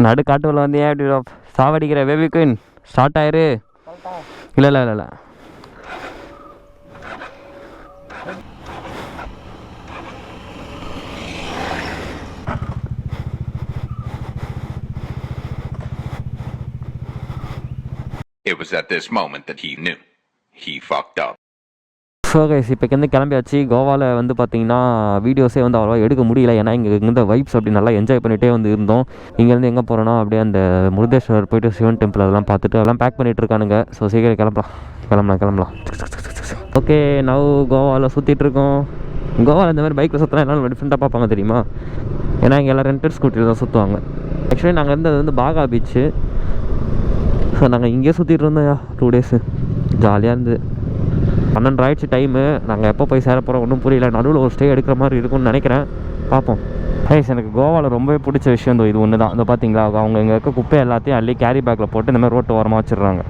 நடு காட்டுக்குள்ள வந்து ஏன் இப்படி சாவடிக்கிற பேபி குயின் ஸ்டார்ட் ஆயிரு. இல்லை இல்லை இல்லை இல்லை It was at this moment that he knew he fucked up. So guys இப்போ கிளம்பியாச்சு. கோவாவில் வந்து பார்த்தீங்கன்னா வீடியோஸே வந்து அவ்வளோவா எடுக்க முடியல. ஏன்னா இங்கே இருந்த வைப்ஸ் அப்படி நல்லா என்ஜாய் பண்ணிகிட்டே வந்து இருந்தோம். இங்கேருந்து எங்கே போகிறோன்னா அப்படியே அந்த முருதேஸ்வரர் போய்ட்டு சிவன் டெம்பிள் அதெல்லாம் பார்த்துட்டு அதெல்லாம் பேக் பண்ணிகிட்டு இருக்கானுங்க. ஸோ சீக்கிரம் கிளம்பலாம். ஓகே நவ் கோவாவில் சுற்றிட்டு இருக்கோம். கோவாவில் இந்த மாதிரி பைக்கில் சுற்றினா எல்லாம் டிஃப்ரெண்ட்டாக பார்ப்பாங்க தெரியுமா? ஏன்னா இங்கே எல்லாம் ரெண்டட் ஸ்கூட்டியில் தான் சுற்றுவாங்க. ஆக்சுவலி நாங்கள் இருந்தது வந்து பாகா பீச்சு. ஸோ நாங்கள் இங்கேயே சுற்றிட்டு இருந்தோம் 2 days. ஜாலியாக இருந்தது. 12 ஆயிடுச்சு டைமு. நாங்கள் எப்போ போய் சேர போகிறோம் ஒன்றும் புரியல. நடுவில் ஒரு ஸ்டே எடுக்கிற மாதிரி இருக்கும்னு நினைக்கிறேன். பார்ப்போம். கைஸ் எனக்கு கோவாவில் ரொம்பவே பிடிச்ச விஷயம் இது ஒன்று தான். இந்த பார்த்தீங்களா அவங்க இங்கே இருக்க குப்பை எல்லாத்தையும் அள்ளி கேரி பேக்கில் போட்டு இந்த மாதிரி ரோட்டு ஓரமாக வச்சுருக்காங்க.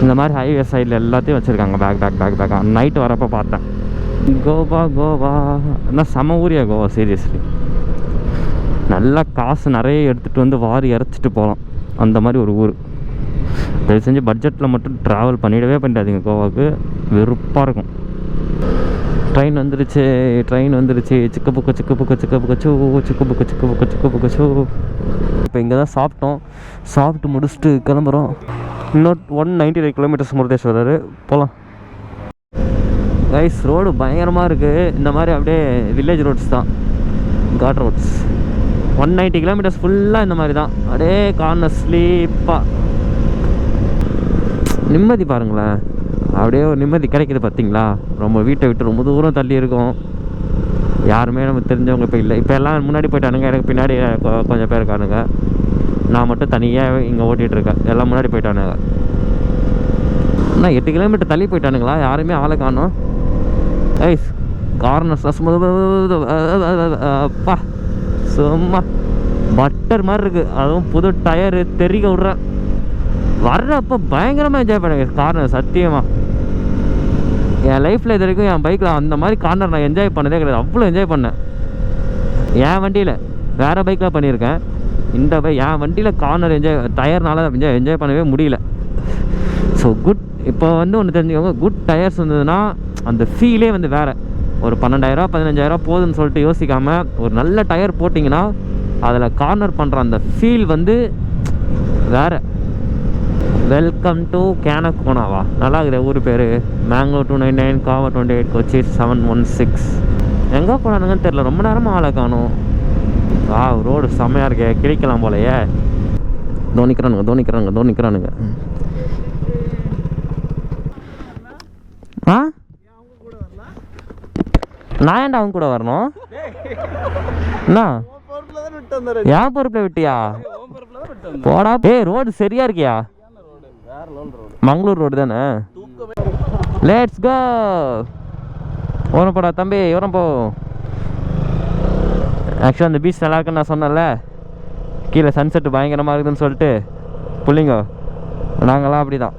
இந்த மாதிரி ஹைவே சைடில் எல்லாத்தையும் வச்சுருக்காங்க. பேக் நைட்டு வரப்போ பார்த்தேன். கோவா என்ன செம ஊரியா கோவா. சீரியஸ்லி நல்லா காசு நிறைய எடுத்துகிட்டு வந்து வாரி இறச்சிட்டு போகலாம் அந்த மாதிரி ஒரு ஊர். தயவு செஞ்சு பட்ஜெட்டில் மட்டும் ட்ராவல் பண்ணிடாதீங்க கோவாவுக்கு. வெறுப்பாக இருக்கும். ட்ரெயின் வந்துருச்சு. சிக்கு புக்கு. இப்போ இங்கே தான் சாப்பிட்டு முடிச்சுட்டு கிளம்புறோம். இன்னும் 199 kilometers முருதேஸ்வரர் போகலாம். கைஸ் ரோடு பயங்கரமாக இருக்குது. இந்த மாதிரி அப்படியே வில்லேஜ் ரோட்ஸ் தான், காட் ரோட்ஸ். 190 kilometers ஃபுல்லாக இந்த மாதிரி தான். அப்படியே கார்னர் ஸ்லீப்பாக நிம்மதி பாருங்களேன். அப்படியே ஒரு நிம்மதி கிடைக்கிது பார்த்தீங்களா. ரொம்ப வீட்டை விட்டு ரொம்ப தூரம் தள்ளி இருக்கும். யாருமே நமக்கு தெரிஞ்சவங்க இப்போ இல்லை. இப்போ எல்லாம் முன்னாடி போயிட்டானுங்க. எனக்கு பின்னாடி கொஞ்சம் பேர் இருக்கானுங்க. நான் மட்டும் தனியாக இங்கே ஓட்டிகிட்ருக்கேன். எல்லாம் முன்னாடி போயிட்டானுங்க. ஆனால் 8 kilometer தள்ளி போயிட்டானுங்களா. யாருமே ஆளை காணோம். ஐஸ் கார்னர்ஸ் அப்பா சும்மா பட்டர் மாதிரி இருக்குது. அதுவும் புது டயரு தெறிக்க விட்றேன். வர்றப்போ பயங்கரமாக என்ஜாய் பண்ணுங்க கார்னர். சத்தியமாக என் லைஃப்பில் இது வரைக்கும் என் பைக்கில் அந்த மாதிரி கார்னர் நான் என்ஜாய் பண்ணதே கிடையாது. அவ்வளோ என்ஜாய் பண்ணேன். என் வண்டியில் வேறு பைக்கில் பண்ணியிருக்கேன். இந்த என் வண்டியில் கார்னர் டயர்னால என்ஜாய் பண்ணவே முடியல. So good. இப்போ வந்து ஒன்று தெரிஞ்சுக்கோங்க, குட் டயர்ஸ் வந்ததுன்னா அந்த ஃபீலே வந்து வேறு. ஒரு 12,000 15,000 போதுன்னு சொல்லிட்டு யோசிக்காமல் ஒரு நல்ல டயர் போட்டிங்கன்னா அதில் கார்னர் பண்ணுற அந்த ஃபீல் வந்து வேறு. Welcome to Canacona. நல்லா இருக்குது ஊர் பேர். மேங்களூர் 299, காவா 28, கொச்சி 716. எங்கே போனானுங்கன்னு தெரில. ரொம்ப நேரமாக ஆளை காணும். ரோடு செம்மையாக இருக்கே. கிழிக்கலாம் போலையே. தோனிக்கிறானுங்க. நான் ஏன்டா அவங்க கூட வரணும்? என்ன என் பொறுப்பில் விட்டியா? போடா. ரோடு சரியா இருக்கியா? மங்களூர் ரோடு தானே. Let's go. ஓரம் போடா தம்பி, ஓரம் போ. ஆக்சுவலாக அந்த பீச் நல்லா இருக்குன்னு நான் சொன்னேன்ல. கீழே சன்செட்டு பயங்கரமாக இருக்குதுன்னு சொல்லிட்டு புள்ளிங்க நாங்களாம் அப்படி தான்.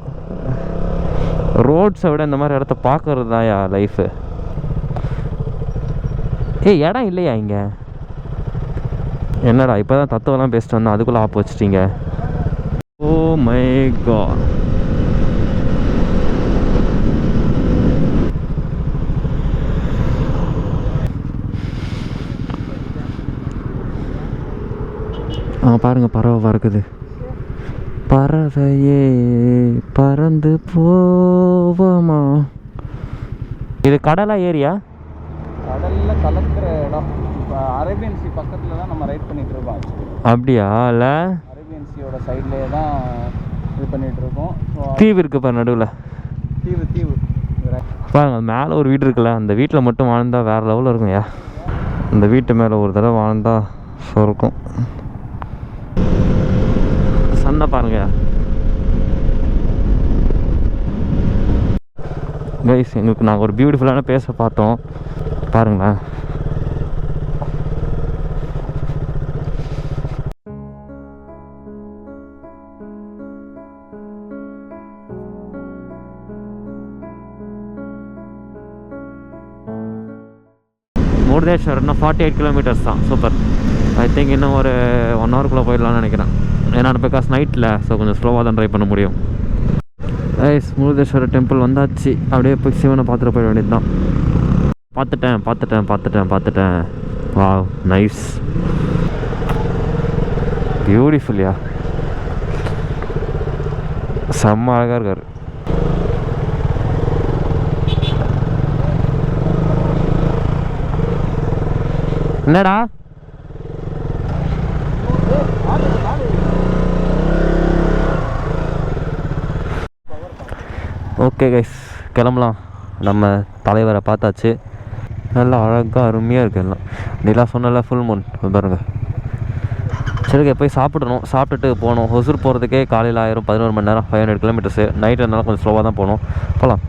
ரோட்ஸை விட இந்த மாதிரி இடத்த பார்க்கறது தான் லைஃபு. இடம் இல்லையா இங்கே? என்னடா இப்போ தான் தத்துவெல்லாம் பேசிட்டு வந்தோம், அதுக்குள்ளே ஆப் வச்சிட்டிங்க. Oh my god. பாருங்க பறவை பறக்குது. பறவையே பறந்து போவோமா. இது கடலா ஏரியா? கடலில் கலக்கிற இடம். அரேபியன் சி பக்கத்தில் தான் நம்ம ரைட் பண்ணிகிட்டு இருக்கோம். அப்படியா? இல்லை அரேபியன் சியோட சைட்லேயே தான் இது பண்ணிகிட்டு இருக்கோம். தீவு இருக்குது பாரு நடுவில். தீவு பாருங்க மேலே ஒரு வீடு இருக்குல்ல, அந்த வீட்டில் மட்டும் வாழ்ந்தால் வேறு லெவலில் இருக்குங்கய்யா. அந்த வீட்டு மேலே ஒரு தடவை வாழ்ந்தால் சொர்க்கம். சன்னை பாருங்கய்யா. கைஸ் எங்களுக்கு நாங்கள் ஒரு பியூட்டிஃபுல்லான பிளேஸை பார்த்தோம் பாருங்களேன். முருதேஸ்வரர்னா 48 kilometers தான். சூப்பர். ஐ திங்க் இன்னும் ஒரு 1 ஹவருக்குள்ளே போயிடலான்னு நினைக்கிறேன். ஏன்னா பிகாஸ் நைட்டில் ஸோ கொஞ்சம் ஸ்லோவாக தான் ட்ரைவ் பண்ண முடியும். முருதேஸ்வரர் டெம்பிள் வந்தாச்சு. அப்படியே போய் சிவனை பார்த்துட்டு போயிட வேண்டியது தான். பார்த்துட்டேன். வாவ், நைஸ், பியூட்டிஃபுல்லியா, செம்ம அழகாக இருக்கார். என்னடா ஓகே கைஸ், கிளம்பலாம். நம்ம தலைவரை பார்த்தாச்சு. நல்லா அழகாக அருமையாக இருக்குது எல்லாம். நீலாம் சொன்னல ஃபுல் மூன் பாருங்க. சரி போய் சாப்பிடணும். சாப்பிட்டுட்டு போகணும். ஒசூர் போகிறதுக்கே காலையில் 11 மணி நேரம், 500 கிலோமீட்டர்ஸு. நைட்டு இருந்தாலும் கொஞ்சம் ஸ்லோவாக தான் போகலாம்.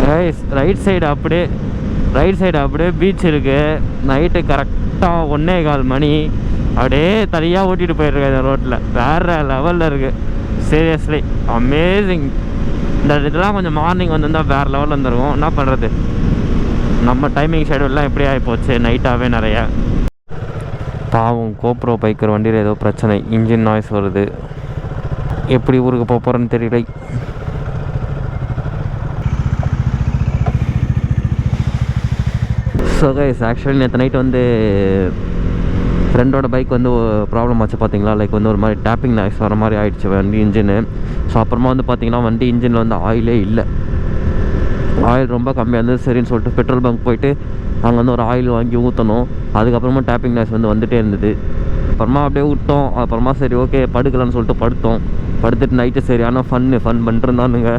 கைஸ் ரைட் சைடு அப்படியே பீச் இருக்குது. நைட்டு கரெக்டாக 1:15 மணி. அப்படியே தனியாக ஓட்டிகிட்டு போயிட்டுருக்கேன் இந்த ரோட்டில். வேறு லெவலில் இருக்குது. Seriously amazing. இந்த இதெல்லாம் கொஞ்சம் மார்னிங் வந்திருந்தால் வேறு லெவலில் வந்துருக்கும். என்ன பண்ணுறது, நம்ம டைமிங் ஷெடியூல்லாம் எப்படி ஆகிப்போச்சு, நைட்டாகவே நிறையா. பாவம் கோப்ரோ பைக்கர் வண்டியில் ஏதோ பிரச்சனை, இன்ஜின் நாய்ஸ் வருது. எப்படி ஊருக்கு போக போகிறேன்னு தெரியல. ஸோ கைஸ், ஆக்சுவலி நேற்று நைட் வந்து ஃப்ரெண்டோட பைக் வந்து ப்ராப்ளம் ஆச்சு பார்த்தீங்களா. லைக் வந்து ஒரு மாதிரி டேப்பிங் நாய்ஸ் வர மாதிரி ஆகிடுச்சு வண்டி இன்ஜினு. ஸோ அப்புறமா வந்து பார்த்திங்கன்னா வண்டி இன்ஜினில் வந்து ஆயிலே இல்லை. ஆயில் ரொம்ப கம்மியாக இருந்தது. சரின்னு சொல்லிட்டு பெட்ரோல் பங்க் போயிட்டு அங்கே வந்து ஒரு ஆயில் வாங்கி ஊற்றணும். அதுக்கப்புறமா டேப்பிங் நாய்ஸ் வந்து வந்துகிட்டே இருந்தது. அப்புறமா அப்படியே விட்டோம். அப்புறமா சரி ஓகே படுக்கலான்னு சொல்லிட்டு படுத்துட்டு நைட்டு சரியான ஃபன் பண்ணிருந்தானுங்க.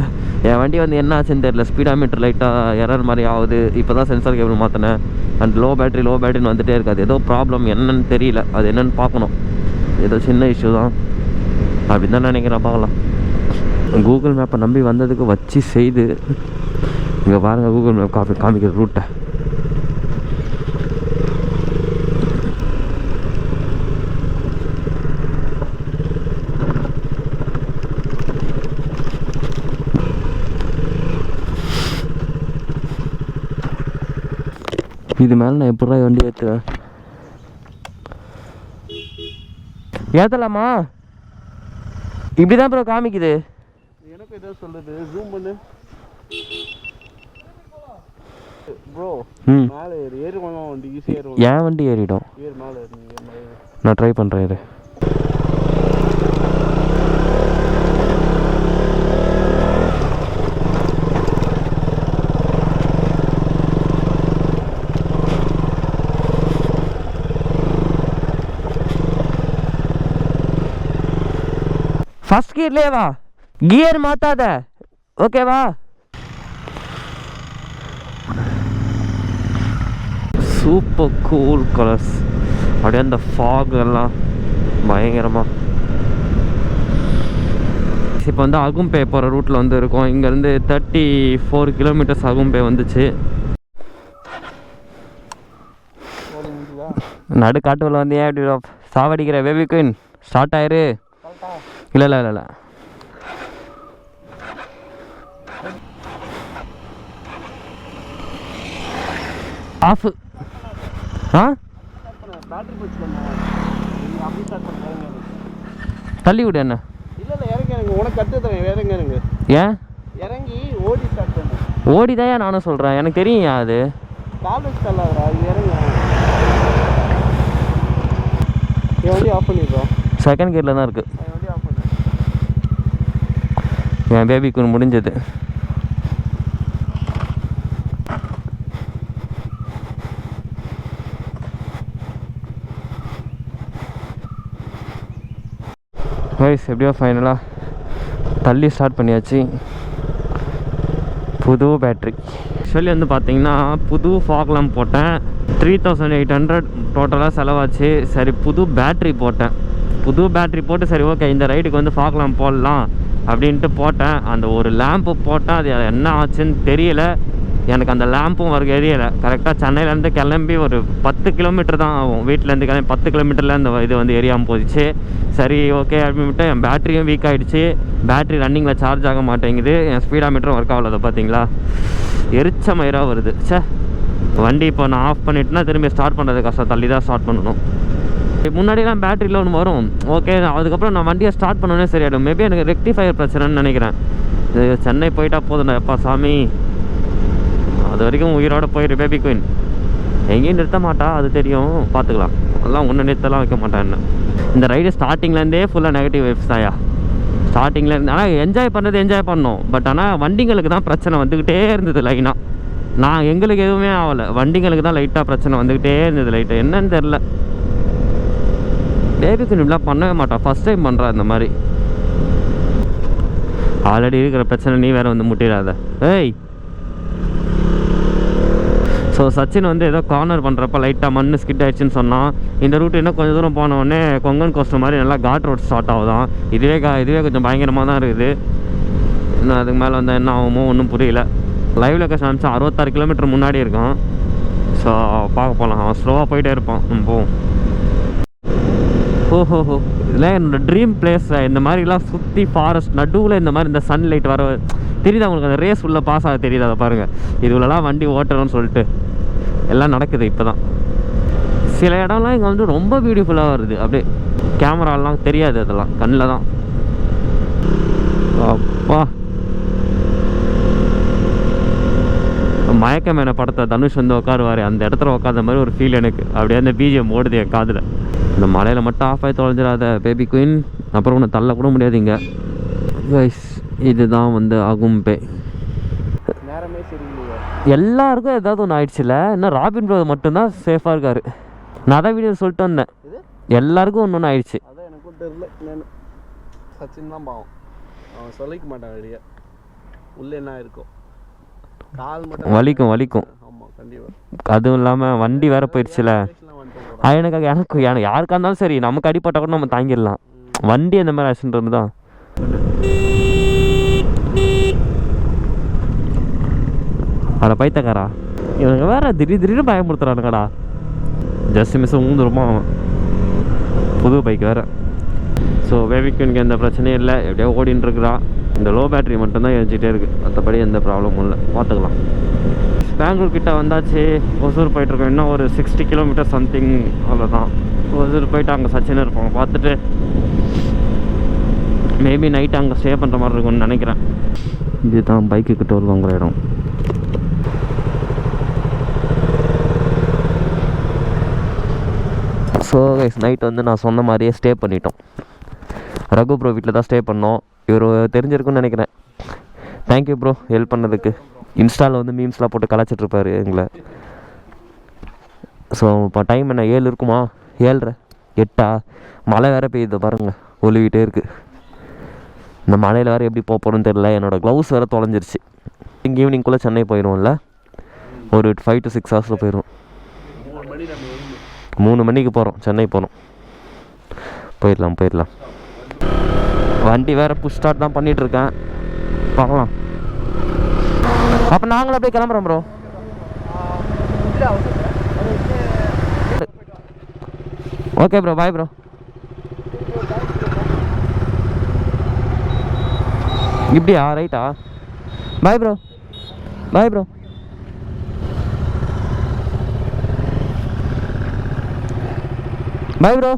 என் வண்டி வந்து என்ன ஆச்சுன்னு தெரியல. ஸ்பீடாமீட்டர் லைட்டாக எரர் மாதிரி ஆகுது. இப்போ தான் சென்சார் கேபிள் மாற்றினேன். அண்ட் லோ பேட்டரின்னு வந்துகிட்டே இருக்காது. ஏதோ ப்ராப்ளம் என்னன்னு தெரியல. அது என்னென்னு பார்க்கணும். ஏதோ சின்ன இஷ்யூ தான் அப்படின்னு தான் நினைக்கிறேன். பார்க்கலாம். கூகுள் மேப்பை நம்பி வந்ததுக்கு வச்சு செய்து. இங்கே பாருங்கள் கூகுள் மேப் காமிக்கிற ரூட்டை. இது மேலே நான் எப்படா வண்டி ஏற்றலாமா? இப்படி தான் ப்ரோ காமிக்குது. எனக்கு ஏதோ சொல்லுது, ஜூம் பண்ணு ப்ரோ. மேலே ஏறி வண்டி ஈஸியாக ஏறும். என் வண்டி ஏறிடும். மேலே நான் ட்ரை பண்ணுறேன். இது ஃபர்ஸ்ட் கியர்லேயே வா, கியர் மாற்றாத, ஓகேவா? Super cool colours. அப்படியே அந்த ஃபாக் எல்லாம் பயங்கரமாக. இப்போ வந்து அகும்பே போகிற ரூட்டில் வந்து இருக்கோம். இங்கேருந்து 34 கிலோமீட்டர்ஸ் அகும்பே வந்துச்சு. நடுக்காட்டுவில் வந்து ஏன் இப்படி சாவடிக்கிற பேபி குயின்? ஸ்டார்ட் ஆயிரு. இல்லை ஆஃப். தள்ளி விடு. என்ன ஏன் இறங்கி ஓடி ஸ்டார்ட் பண்ணு. ஓடிதான் நானும் சொல்கிறேன். எனக்கு தெரியும் அது. செகண்ட் கியரில் தான் இருக்குது. என் பேபிக்கு முடிஞ்சது. கைஸ் எப்படியோ ஃபைனலாக தள்ளி ஸ்டார்ட் பண்ணியாச்சு. புது பேட்ரி. ஆக்சுவலி வந்து பார்த்தீங்கன்னா புது ஃபாக் லேம்ப் போட்டேன். 3800 டோட்டலாக செலவாச்சு. சரி புது பேட்ரி போட்டு சரி ஓகே இந்த ரைடுக்கு வந்து ஃபாக் லேம்ப் போடலாம் அப்படின்ட்டு போட்டேன். அந்த ஒரு லேம்ப்பு போட்டேன். அது என்ன ஆச்சுன்னு தெரியல. எனக்கு அந்த லேம்பும் வர எரியலை. கரெக்டாக சென்னையிலேருந்து கிளம்பி ஒரு 10 கிலோமீட்டர் தான் ஆகும். வீட்டிலேருந்து கிளம்பி 10 கிலோமீட்டரில் இந்த இது வந்து எரியாமல் போயிடுச்சு. சரி ஓகே அப்படின்ட்டு என் பேட்டரியும் வீக் ஆகிடுச்சு. பேட்ரி ரன்னிங்கில் சார்ஜ் ஆக மாட்டேங்குது. என் ஸ்பீடாமீட்டரும் ஒர்க் ஆகலை. பார்த்தீங்களா, எரிச்ச மயிராக வருது. சே வண்டி இப்போ நான் ஆஃப் பண்ணிட்டுனா திரும்பி ஸ்டார்ட் பண்ணுறது கஷ்டம். தள்ளி தான் ஸ்டார்ட் பண்ணணும். முன்னாடிலாம் பேட்டரியில் ஒன்று வரும். ஓகே, அதுக்கப்புறம் நான் வண்டியை ஸ்டார்ட் பண்ணோன்னே சரியாயிடும். மேபி எனக்கு ரெக்டிஃபயர் பிரச்சனைன்னு நினைக்கிறேன். இது சென்னை போயிட்டா போதுண்ணா எப்பா சாமி, அது வரைக்கும் உயிரோடு போயிரு பேபி குயின். எங்கேயும் நிறுத்த மாட்டா, அது தெரியும், பார்த்துக்கலாம். அதெல்லாம் ஒன்று நிறுத்தலாம் வைக்க மாட்டேன். என்ன இந்த ரைடு ஸ்டார்டிங்லேருந்தே ஃபுல்லாக நெகட்டிவ் வைப்ஸ் தான்யா. ஸ்டார்டிங்லேருந்து ஆனால் என்ஜாய் பண்ணுறது என்ஜாய் பண்ணோம். பட் ஆனால் வண்டிங்களுக்கு தான் பிரச்சனை வந்துக்கிட்டே இருந்தது லைனாக. நான் எங்களுக்கு எதுவுமே ஆகலை, வண்டிங்களுக்கு தான் லைட்டாக பிரச்சனை வந்துக்கிட்டே இருந்தது. லைட்டாக என்னன்னு தெரில. பேபிக்கு இப்படிலாம் பண்ணவே மாட்டான், ஃபஸ்ட் டைம் பண்ணுறா இந்த மாதிரி. ஆல்ரெடி இருக்கிற பிரச்சனை நீ வேறு வந்து முட்டிடாத. ஏய், ஸோ சச்சின் வந்து ஏதோ கார்னர் பண்ணுறப்ப லைட்டாக மண் ஸ்கிட் ஆகிடுச்சின்னு சொன்னான். இந்த ரூட்டு இன்னும் கொஞ்சம் தூரம் போனோடனே கொங்கன் கோஸ்ட் மாதிரி நல்லா காட் ரோட் ஸ்டார்ட் ஆகுதான். இதுவே கொஞ்சம் பயங்கரமாக தான் இருக்குது. இன்னும் அதுக்கு மேலே வந்து என்ன ஆகுமோ ஒன்றும் புரியல. லைவ் லொக்கேஷன் அனுப்பிச்சா 66 கிலோமீட்டர் முன்னாடி இருக்கும். ஸோ பார்க்க போகலாம். அவன் ஸ்லோவாக போயிட்டே இருப்பான். போவோம். ஓஹோஹோ, இதெல்லாம் என்னோடய ட்ரீம் பிளேஸ். இந்த மாதிரிலாம் சுற்றி ஃபாரஸ்ட் நடுவில் இந்த மாதிரி இந்த சன்லைட் வர தெரியுதா உங்களுக்கு? அந்த ரேஸ் உள்ள பாஸ் ஆக தெரியுது. அதை பாருங்கள், இதுலலாம் வண்டி ஓட்டணும்னு சொல்லிட்டு எல்லாம் நடக்குது இப்போ தான். சில இடம்லாம் இங்கே வந்து ரொம்ப பியூட்டிஃபுல்லாக வருது. அப்படியே கேமராலாம் தெரியாது, அதெல்லாம் கண்ணில் தான். அப்பா, மயக்கமேன படத்தை தனுஷ் வந்து உட்காருவார், அந்த இடத்துல உட்காந்த மாதிரி ஒரு ஃபீல் எனக்கு. அப்படியே அந்த பிஜிஎம் ஓடுது என் காதில். இந்த மலையில் மட்டும் ஆஃப் ஆகி தொலைஞ்சிடாத பேபி குயின், அப்புறம் ஒன்று தள்ள கூட முடியாது இங்கே. கைஸ், இதுதான் வந்து அகும்பே. நேரமே சரியில்லையா? எல்லாருக்கும் ஏதாவது ஒன்று ஆயிடுச்சுல. இன்னும் ராபின் ப்ரோ மட்டும்தான் சேஃபாக இருக்காரு. நான் அதான் வீடியோ சொல்லிட்டு வந்தேன், எல்லாருக்கும் ஒன்று ஆயிடுச்சு. அதான் எனக்கும் தெரியல. நான் சச்சின் தான் பாவம், அவன் சொல்லிக்க மாட்டான் வெளியே. உள்ளே என்ன இருக்கும், கால் மட்டும் வலிக்கும். ஆமாம் கண்டிப்பாக. அதுவும் இல்லாமல் வண்டி வேற போயிடுச்சுல. எனக்கு யாருக்கா இருந்தாலும் சரி, நமக்கு அடிப்பட்ட கூட நம்ம தாங்கிடலாம். வண்டி அந்த மாதிரி ஆக்சிடென்ட் தான். அட பைத்தக்காரா, இவனுங்க வேற திடீர்னு பயமுறுத்துறானுங்கடா. ஜஸ்ட் மிஸ் ஊந்துருமா அவன். புது பைக் வேறு. ஸோ பேபிக்கு எனக்கு எந்த பிரச்சனையும் இல்லை, எப்படியோ ஓடின்னு இருக்கிறான். இந்த லோ பேட்ரி மட்டும்தான் எரிஞ்சிட்டே இருக்குது, மற்றபடி எந்த ப்ராப்ளமும் இல்லை. பார்த்துக்கலாம். பெங்களூர் கிட்டே வந்தாச்சு. ஒசூர் போயிட்டுருக்கோம். இன்னும் ஒரு 60 கிலோமீட்டர் சம்திங், அவ்வளோதான். ஒசூர் போயிட்டு அங்கே சச்சின் இருப்பாங்க, பார்த்துட்டு மேபி நைட்டு அங்கே ஸ்டே பண்ணுற மாதிரி இருக்கும்னு நினைக்கிறேன். இதுதான் பைக்கு டோல் வாங்குற இடம். ஸோ கைஸ், நைட் வந்து நான் சொன்ன மாதிரியே ஸ்டே பண்ணிட்டோம். ரகு ப்ரோ வீட்டில் தான் ஸ்டே பண்ணோம். இவர் தெரிஞ்சிருக்குன்னு நினைக்கிறேன். தேங்க்யூ ப்ரோ ஹெல்ப் பண்ணதுக்கு. இன்ஸ்டாவில் வந்து மீம்ஸ்லாம் போட்டு கலாச்சிட்ருப்பாரு எங்களை. ஸோ இப்போ டைம் என்ன 7 இருக்குமா, 7:30 8 மழை வேறு பெய்யுது பாருங்கள், ஒழுவிட்டே இருக்குது. இந்த மழையில் வேறு எப்படி போக போகிறோன்னு தெரில. என்னோடய க்ளவுஸ் வேறு தொலைஞ்சிருச்சு. இங்கே ஈவினிங்குள்ளே சென்னை போயிடுவோம்ல, ஒரு 5 to 6 ஹவர்ஸில் போயிடுவோம். 3 மணிக்கு போகிறோம், சென்னை போகிறோம். போயிடலாம். வண்டி வேறு புஷ் ஸ்டார்ட் தான் பண்ணிகிட்ருக்கேன், பார்க்கலாம். அப்போ நாங்களும் அப்படியே கிளம்புறோம் bro. Okay bro, bye bro. இப்படியா, ரைட்டா? Bye bro. Bye bro. Bye bro.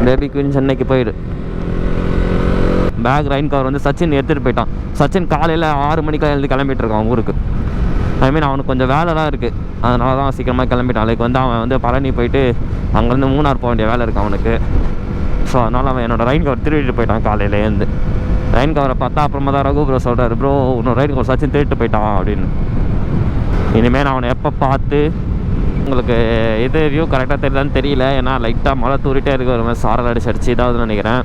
Baby queen சென்னைக்கு போயிடு. பேக் ரெயின் கவர் வந்து சச்சின் எடுத்துகிட்டு போயிட்டான். சச்சின் காலையில் 6 மணிக்கு எழுந்து கிளம்பிட்டு இருக்கான் ஊருக்கு. ஐ மீன் அவனுக்கு கொஞ்சம் வேலைலாம் இருக்குது, அதனால தான் சீக்கிரமாக கிளம்பிட்டான். நாளைக்கு வந்து அவன் வந்து பழனி போயிட்டு அங்கேருந்து மூணார் போக வேண்டிய வேலை இருக்குது அவனுக்கு. ஸோ அதனால் அவன் என்னோடய ரெயின் கவர் திருடிட்டு போயிட்டான் காலையிலேருந்து. ரெயின் கவரை பார்த்தா அப்புறமா தான் ரகு ப்ரோ சொல்கிறாரு, ப்ரோ இன்னொரு ரெயின் கவர் சச்சின் திருட்டு போயிட்டான் அப்படின்னு. இனிமேல் நான் அவனை எப்போ பார்த்து, உங்களுக்கு இது வியூ கரெக்டாக தெரியலன்னு தெரியல, ஏன்னா லைட்டாக மழை தூரிட்டே இருக்குது, ஒரு மாதிரி சாரல் அடிச்சு இதாகுதுன்னு நினைக்கிறேன்.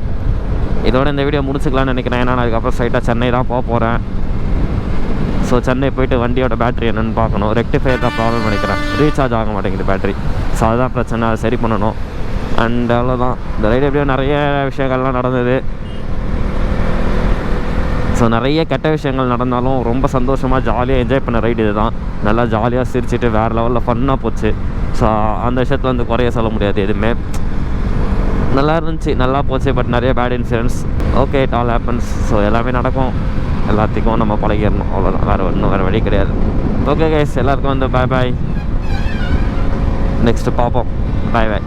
இதோட இந்த வீடியோ முடிச்சுக்கலான்னு நினைக்கிறேன். ஏன்னா நான் அதுக்கப்புறம் ஸ்ட்ரைட்டாக சென்னை தான் போக போகிறேன். ஸோ சென்னை போய்ட்டு வண்டியோட பேட்டரி என்னென்னு பார்க்கணும். ரெக்டிஃபயர் தான் ப்ராப்ளம் நினைக்கிறேன், ரீசார்ஜ் ஆக மாட்டேங்குது பேட்டரி. ஸோ அதுதான் பிரச்சனை, அதை சரி பண்ணணும். அண்ட் அவ்வளோதான். இந்த ரைடு எப்படியோ நிறைய விஷயங்கள்லாம் நடந்தது. ஸோ நிறைய கெட்ட விஷயங்கள் நடந்தாலும் ரொம்ப சந்தோஷமாக ஜாலியாக என்ஜாய் பண்ண ரைடு இது தான். நல்லா ஜாலியாக சிரிச்சிட்டு வேறு லெவலில் ஃபன்னாக போச்சு. ஸோ அந்த விஷயத்தில் வந்து குறைய சொல்ல முடியாது. எதுவுமே நல்லா இருந்துச்சு, நல்லா போச்சு. பட் நிறைய bad incidents. Okay, it all happens. So எல்லாமே நடக்கும், எல்லாத்துக்கும் நம்ம பழகிடணும், அவ்வளோதான். வேறு ஒன்றும் வேறு வழி கிடையாது. ஓகே கைஸ், எல்லாருக்கும் வந்து பாய் பாய். நெக்ஸ்ட்டு பார்ப்போம். பாய் பாய்.